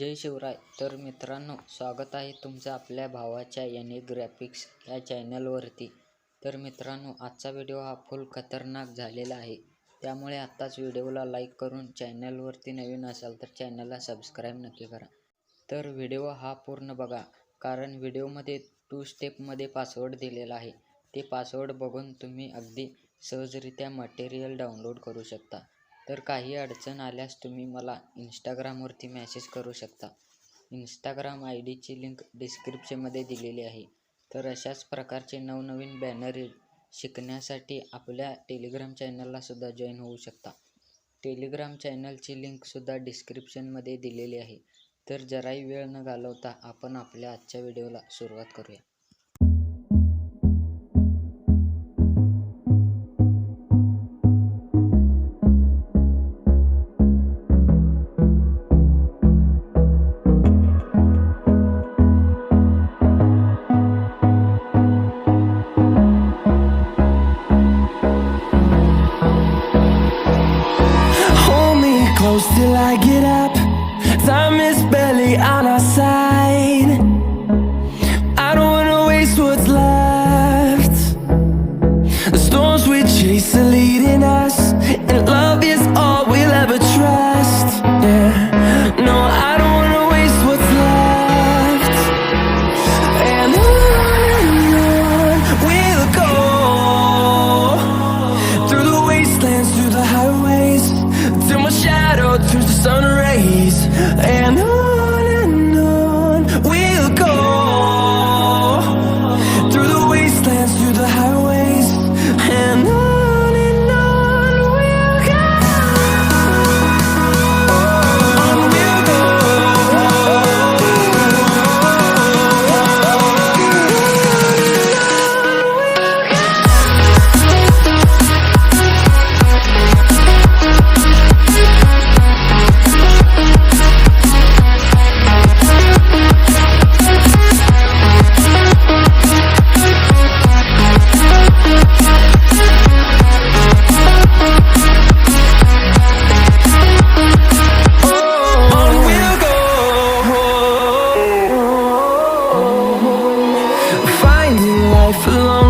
जय शिवराय. तर मित्रांनो, स्वागत आहे तुमचं आपल्या भावाच्या याने ग्राफिक्स या चॅनलवरती. तर मित्रांनो, आजचा व्हिडिओ हा फुल खतरनाक झालेला आहे, त्यामुळे आत्ताच व्हिडिओला लाईक करून चॅनलवरती नवीन असाल तर चॅनलला सबस्क्राईब नक्की करा. तर व्हिडिओ हा पूर्ण बघा, कारण व्हिडिओमध्ये 2 स्टेपमध्ये पासवर्ड दिलेला आहे. ते पासवर्ड बघून तुम्ही अगदी सहजरित्या मटेरियल डाउनलोड करू शकता. तर काही अडचण आल्यास तुम्ही मला इंस्टाग्रामवरती मेसेज करू शकता. इंस्टाग्राम ID ची लिंक डिस्क्रिप्शनमध्ये दिलेली आहे. तर अशाच प्रकारचे नवनवीन बॅनर शिकण्यासाठी आपल्या टेलिग्राम चॅनलला सुद्धा जॉईन होऊ शकता. टेलिग्राम चॅनलची लिंकसुद्धा डिस्क्रिप्शनमध्ये दिलेली आहे. तर जराही वेळ न घालवता आपण आपल्या आजच्या व्हिडिओला सुरुवात करूया. Close till I get up. Time is barely on our side. I don't wanna waste what's left. The storms we chase are leading us, and love is all we'll ever trust. Yeah, no, I don't wanna waste what's left. And on we'll go, through the wastelands, through the highways, till my shadow turns to sun rays. And on we'll go, through the wastelands, through the highways. And on we'll go, on we'll go. Finding life along